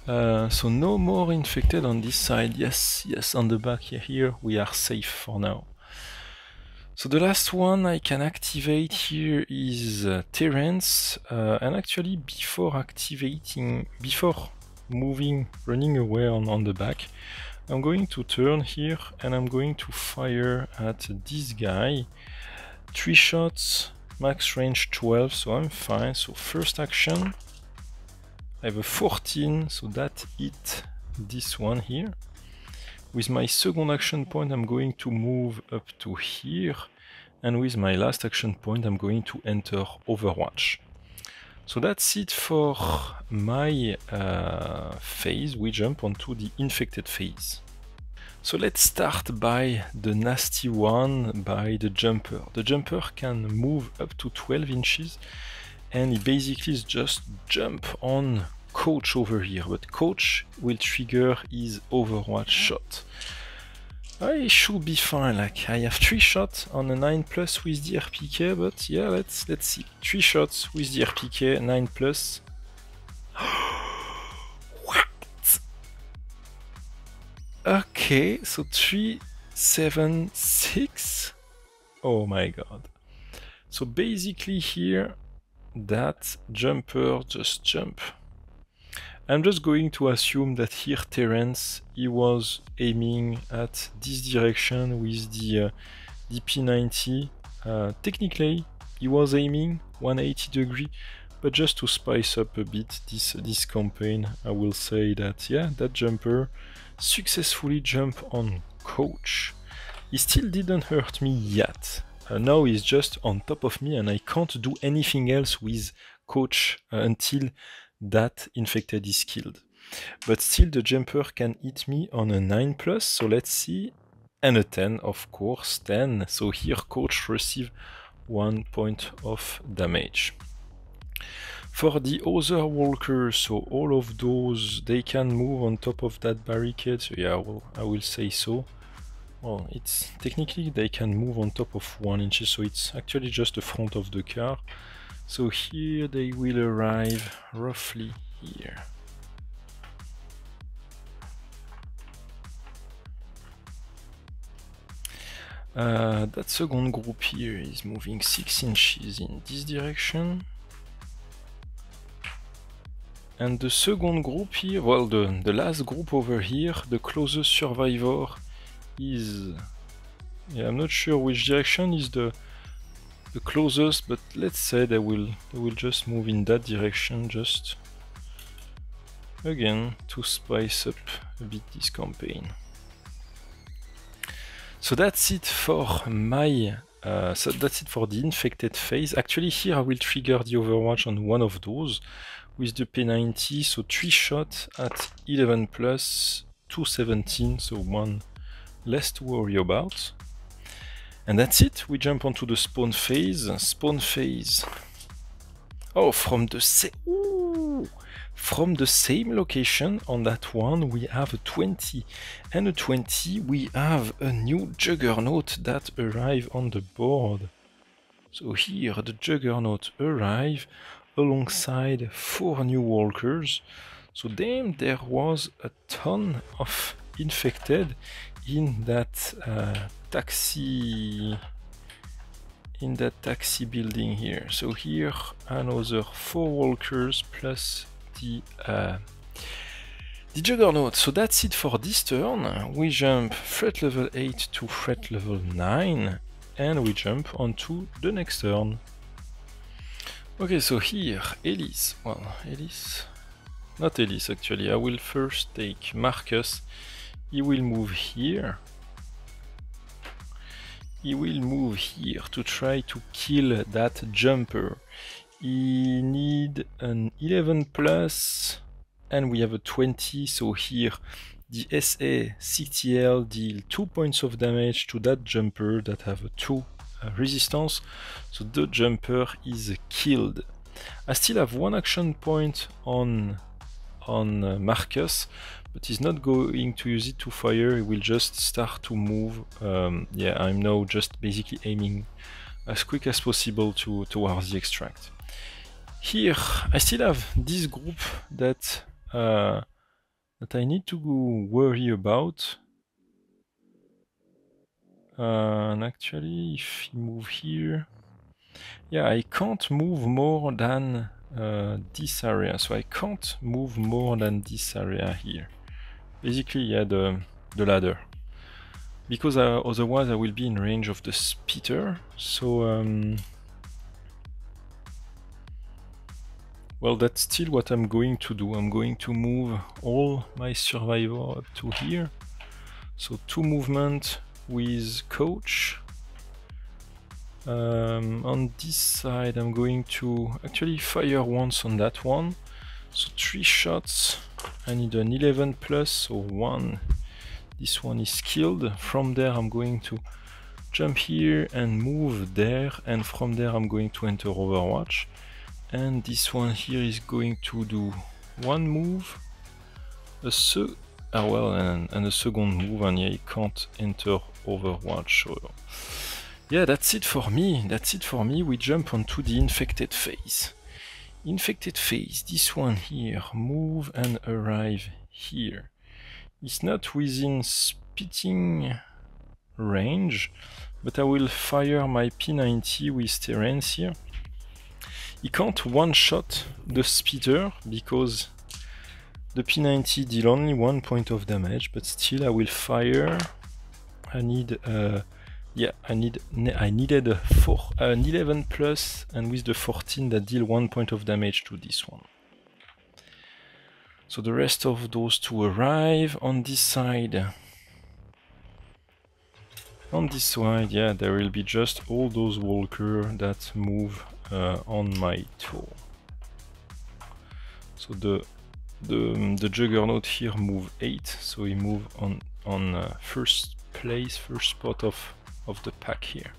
So no more infected on this side. Yes, on the back here we are safe for now. So the last one I can activate here is Terrence, and actually before moving, running away on the back, I'm going to turn here and I'm going to fire at this guy. 3 shots, max range 12, so I'm fine. So first action, I have a 14, so that hit this one here. With my second action point, I'm going to move up to here, and with my last action point, I'm going to enter Overwatch. So that's it for my phase. We jump onto the infected phase. So let's start by the nasty one, by the jumper. The jumper can move up to 12 inches, and he basically is just jump on Coach over here, but Coach will trigger his Overwatch shot. I should be fine, like I have 3 shots on a 9+ with the RPK, but yeah, let's see. 3 shots with the RPK, 9+. What? Okay, so 3, 7, 6. Oh my god. So basically here, that jumper just jump. I'm just going to assume that here Terrence, he was aiming at this direction with the DP90. Technically, he was aiming 180 degree, but just to spice up a bit this campaign, I will say that yeah, that jumper successfully jumped on Coach. He still didn't hurt me yet. Now he's just on top of me and I can't do anything else with Coach until that infected is killed. But still the jumper can hit me on a 9+, so let's see, and a 10, of course, 10. So here Coach receive 1 point of damage. For the other walkers, so all of those, they can move on top of that barricade, so yeah, I will say so. Well, it's technically they can move on top of 1 inch, so it's actually just the front of the car. So here they will arrive roughly here. That second group here is moving 6 inches in this direction. And the second group here, well, the last group over here, the closest survivor is... yeah, I'm not sure which direction is the closest, but let's say they will just move in that direction, just again to spice up a bit this campaign. So that's it for my that's it for the infected phase. Actually here I will trigger the Overwatch on one of those with the P90, so 3 shots at 11+, 217, so 1 less to worry about. And that's it, we jump onto the spawn phase. Spawn phase. Oh, from the same location on that one, we have a 20. And a 20, we have a new Juggernaut that arrive on the board. So here, the Juggernaut arrive alongside 4 new walkers. So damn, there was a ton of infected in that taxi building here. So here another 4 walkers plus the Juggernaut. So that's it for this turn. We jump threat level 8 to threat level 9 and we jump onto the next turn. Okay, so here Elise, well, Elise, not Elise actually, I will first take Marcus. He will move here. He will move here to try to kill that jumper. He need an 11+, and we have a 20, so here the SA CTL deal 2 points of damage to that jumper that have a 2 resistance, so the jumper is killed. I still have 1 action point on Marcus, but he's not going to use it to fire, he will just start to move. Yeah, I'm now just basically aiming as quick as possible towards the extract. Here, I still have this group that I need to worry about. And actually, if he move here, yeah, I can't move more than this area, so I can't move more than this area here. Basically, yeah, the ladder, because otherwise I will be in range of the spitter. So well, that's still what I'm going to do. I'm going to move all my survivor up to here. So 2 movement with coach. On this side I'm going to actually fire once on that one. So 3 shots. I need an 11 plus, so 1. This one is killed. From there I'm going to jump here and move there, and from there I'm going to enter Overwatch. And this one here is going to do 1 move, and a second move, and yeah, he can't enter Overwatch. So yeah, that's it for me. That's it for me. We jump onto the infected phase. Infected phase, this one here, move and arrive here. It's not within spitting range, but I will fire my P90 with Terrence here. He can't one-shot the spitter because the P90 deal only 1 point of damage, but still I will fire. I need I needed an 11 plus, and with the 14 that deal 1 point of damage to this one. So the rest of those two arrive on this side. On this side, yeah, there will be just all those walkers that move on my tour. So the Juggernaut here move 8, so he move on first place, first spot of the pack here.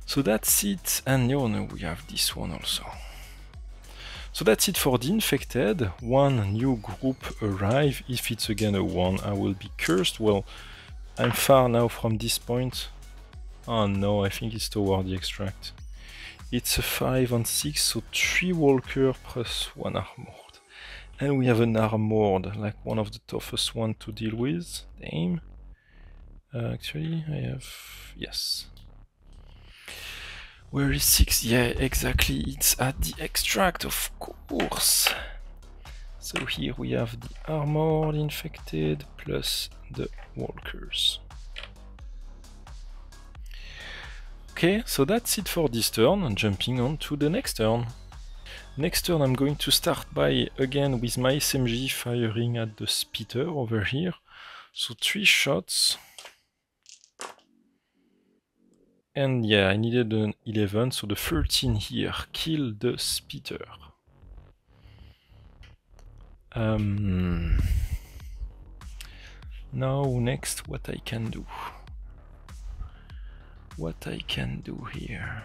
So that's it, and no, we have this one also. So that's it for the infected. 1 new group arrive. If it's again a 1, I will be cursed. Well, I'm far now from this point. Oh no, I think it's toward the extract. It's a 5 and 6, so 3 walker plus 1 armored. And we have an armored, like one of the toughest one to deal with. Damn. Actually, I have... yes. Where is 6? Yeah, exactly, it's at the extract, of course. So here we have the armored infected plus the walkers. Okay, so that's it for this turn, and jumping on to the next turn. Next turn I'm going to start by, again, with my SMG firing at the spitter over here. So 3 shots. And yeah, I needed an 11, so the 13 here kill the spitter. Now next, what I can do. What I can do here.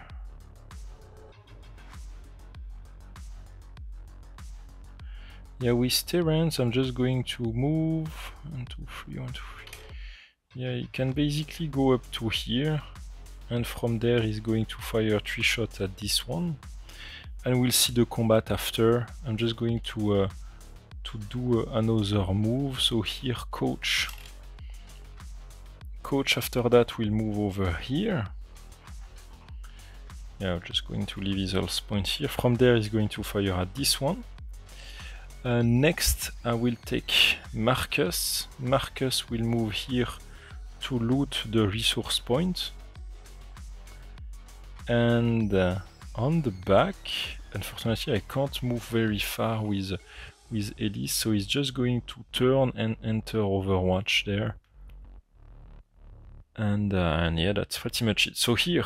Yeah, with Terrence, I'm just going to move 1, 2, 3, 1, 2, 3. Yeah, he can basically go up to here, and from there he's going to fire 3 shots at this one, and we'll see the combat after. I'm just going to do another move. So here, coach after that will move over here. Yeah, I'm just going to leave his health point here. From there he's going to fire at this one. Next I will take Marcus. Marcus will move here to loot the resource point. And on the back, unfortunately I can't move very far with Elise, so he's just going to turn and enter Overwatch there. And yeah, that's pretty much it. So here,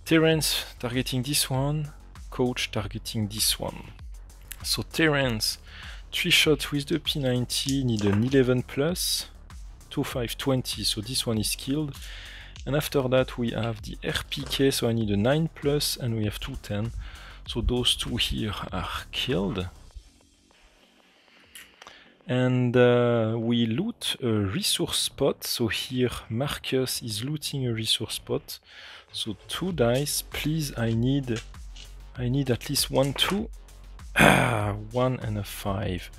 Terrence targeting this one, coach targeting this one. So Terrence, 3 shots with the P90, need an 11 plus, 2, 5, 20, so this one is killed. And after that we have the RPK, so I need a 9 plus, and we have 2, 10. So those two here are killed. And we loot a resource spot, so here Marcus is looting a resource spot. So 2 dice, please, I need at least 1, 2. 1 and a 5.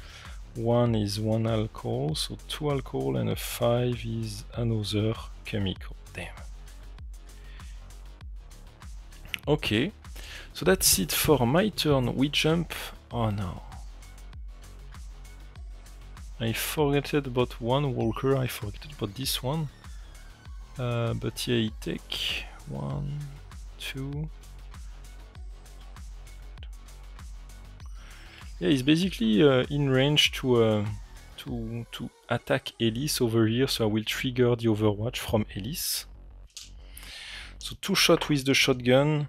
1 is 1 alcohol, so 2 alcohol, and a 5 is another chemical. Damn. Okay, so that's it for my turn. We jump. Oh no. I forgot about one walker, I forgot about this one. But yeah, he take 1, 2. Yeah, he's basically in range to attack Elise over here, so I will trigger the Overwatch from Elise. So 2 shots with the shotgun.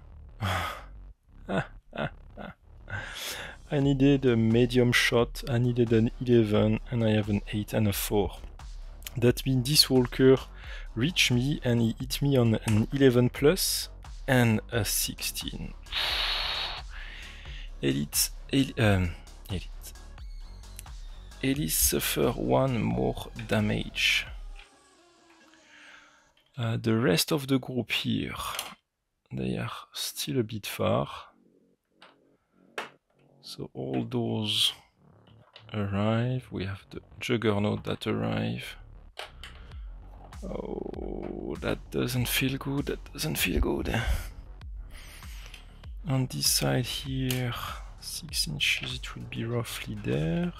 I needed a medium shot, I needed an 11, and I have an 8 and a 4. That means this walker reached me and he hit me on an 11 plus and a 16. Elise suffer 1 more damage. The rest of the group here, they are still a bit far. So all those arrive. We have the Juggernaut that arrive. Oh, that doesn't feel good, that doesn't feel good. On this side here, 6 inches, it will be roughly there.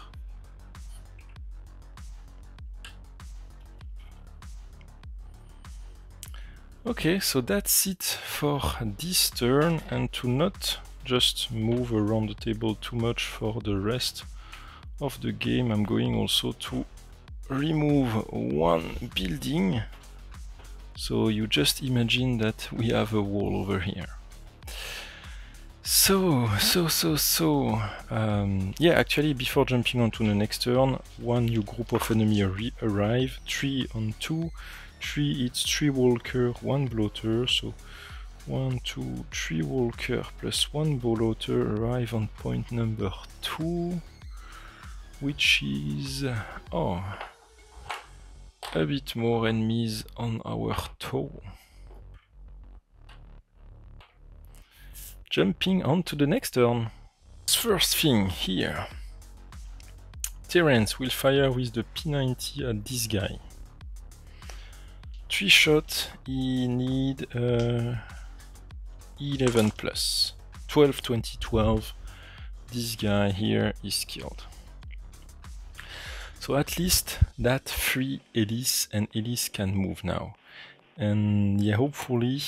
Okay, so that's it for this turn, and to not just move around the table too much for the rest of the game, I'm going also to remove 1 building. So you just imagine that we have a wall over here. Yeah, actually, before jumping on to the next turn, 1 new group of enemy arrive, 3 on 2, 3 it's 3 walker, 1 bloater, so 1, 2, 3 walker plus 1 bloater arrive on point number 2, which is a bit more enemies on our toe. Jumping on to the next turn. First thing here, Terence will fire with the P90 at this guy. 3 shots, he need 11 plus. 12, 20, 12. This guy here is killed. So at least that free Elise, and Elise can move now. And yeah, hopefully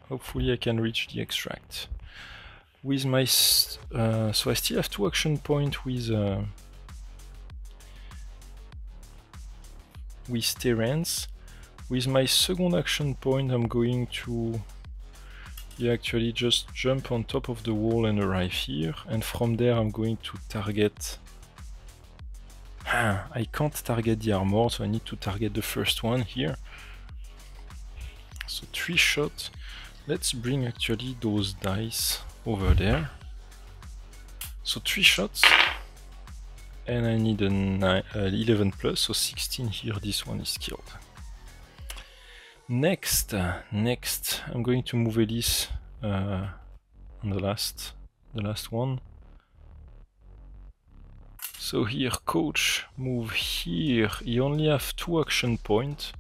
I can reach the extract. With my so I still have 2 action points with Terence. With my second action point, I'm going to actually just jump on top of the wall and arrive here, and from there I'm going to target. I can't target the armor, so I need to target the first one here. So 3 shots. Let's bring actually those dice over there. So 3 shots, and I need an 11 plus, so 16 here. This one is killed. Next, I'm going to move Elise on the last one. So here, coach, move here. You only have 2 action points.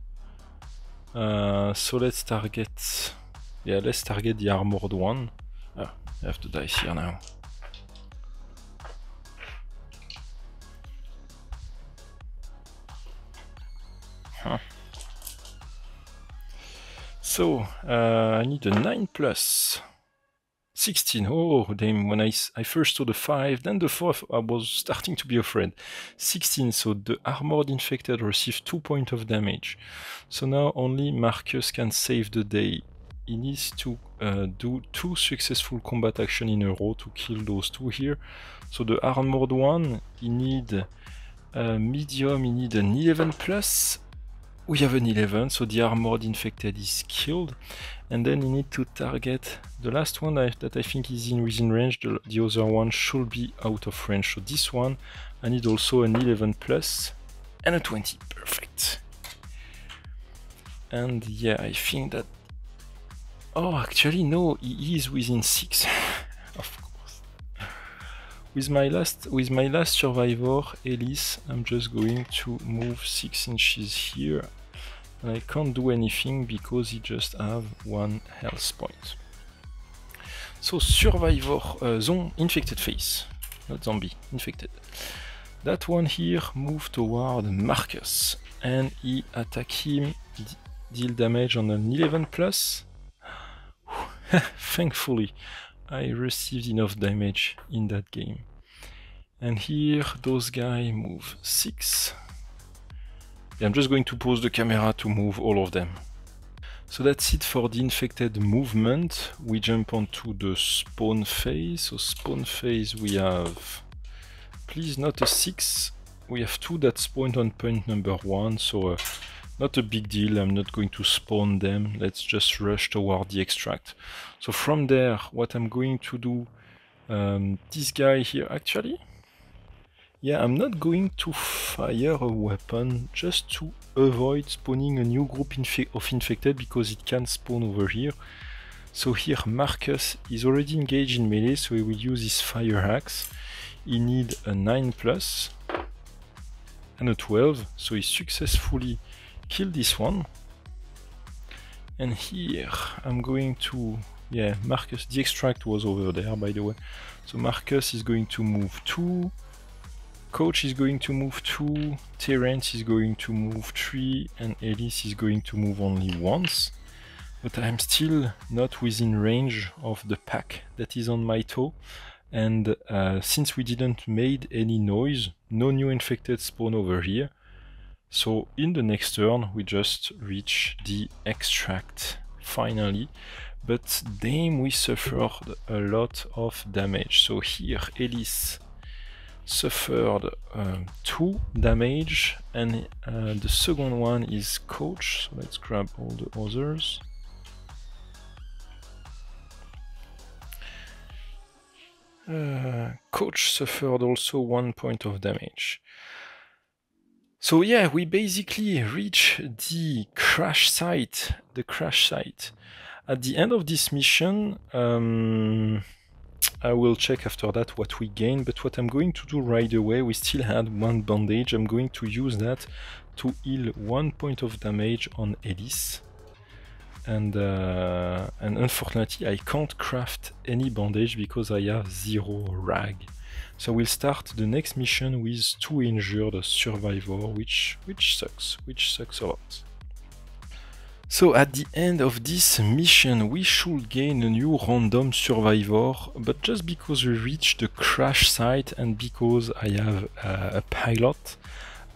So let's target. Yeah, let's target the armored one. I have the dice here now. So I need a 9 plus 16. Oh damn, when I first saw the 5, then the 4, I was starting to be afraid. 16, so the armored infected received 2 points of damage. So now only Marcus can save the day. He needs to do 2 successful combat actions in a row to kill those 2 here. So the armored one, he need medium, he need an 11 plus. We have an 11, so the armored infected is killed. And then you need to target the last one that I think is within range. The other one should be out of range. So this one, I need also an 11 plus and a 20. Perfect. And yeah, I think that... Oh, actually no, he is within 6. Of course. with my last survivor, Elise, I'm just going to move 6 inches here. And I can't do anything because he just have 1 health point. So survivor zone infected face, not zombie, infected. That one here move toward Marcus and he attack him, deal damage on an 11 plus. Thankfully, I received enough damage in that game. And here those guys move 6. Yeah, I'm just going to pause the camera to move all of them. So that's it for the infected movement. We jump onto the spawn phase. So spawn phase we have, please not a 6. We have 2 that spawn on point number 1, so not a big deal. I'm not going to spawn them. Let's just rush toward the extract. So from there, what I'm going to do, this guy here actually, yeah, I'm not going to fire a weapon just to avoid spawning a new group of infected because it can spawn over here. So here Marcus is already engaged in melee, so he will use his fire axe. He needs a 9 plus and a 12, so he successfully killed this one. And here I'm going to, yeah, Marcus, the extract was over there by the way. So Marcus is going to move 2. Coach is going to move 2, Terence is going to move 3, and Elise is going to move only once. But I'm still not within range of the pack that is on my toe. And since we didn't made any noise, no new infected spawn over here. So in the next turn we just reach the extract finally. But damn, we suffered a lot of damage. So here Elise suffered 2 damage, and the second one is Coach, so let's grab all the others. Coach suffered also 1 point of damage. So yeah, we basically reach the crash site, At the end of this mission, I will check after that what we gain, but what I'm going to do right away, we still had 1 bandage. I'm going to use that to heal 1 point of damage on Elise. And unfortunately I can't craft any bandage because I have 0 rag. So we'll start the next mission with 2 injured survivors, which sucks a lot. So at the end of this mission we should gain a new random survivor, but just because we reached the crash site and because I have a pilot,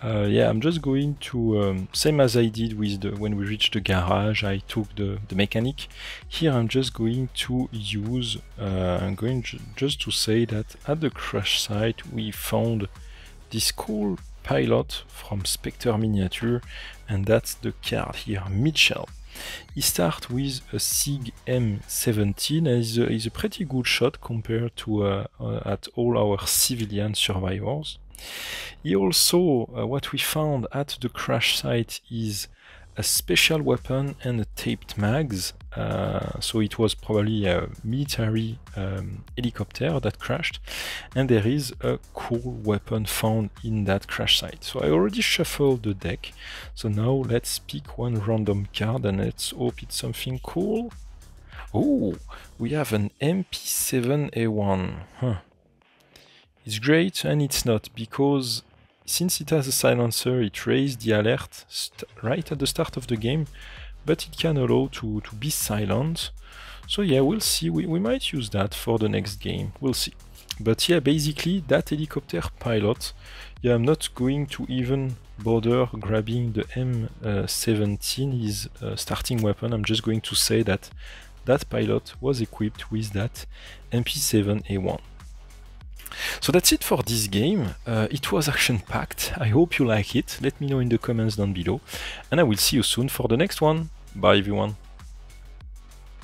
yeah, I'm just going to, same as I did with when we reached the garage, I took the mechanic. Here I'm just going to use, I'm going just to say that at the crash site we found this cool pilot from Spectre Miniature, and that's the card here, Mitchell. He starts with a SIG M17 and is a pretty good shot compared to at all our civilian survivors. He also, what we found at the crash site is a special weapon and a taped mags. So it was probably a military helicopter that crashed, and there is a cool weapon found in that crash site. So I already shuffled the deck, so now let's pick one random card and let's hope it's something cool. Oh, we have an MP7A1. Huh. It's great and it's not, because since it has a silencer, it raised the alert right at the start of the game, but it can allow to be silent. So yeah, we'll see. We might use that for the next game. We'll see. But yeah, basically that helicopter pilot, yeah, I'm not going to even bother grabbing the M17, his starting weapon. I'm just going to say that that pilot was equipped with that MP7A1. So that's it for this game. It was action-packed. I hope you like it. Let me know in the comments down below. And I will see you soon for the next one. Bye everyone.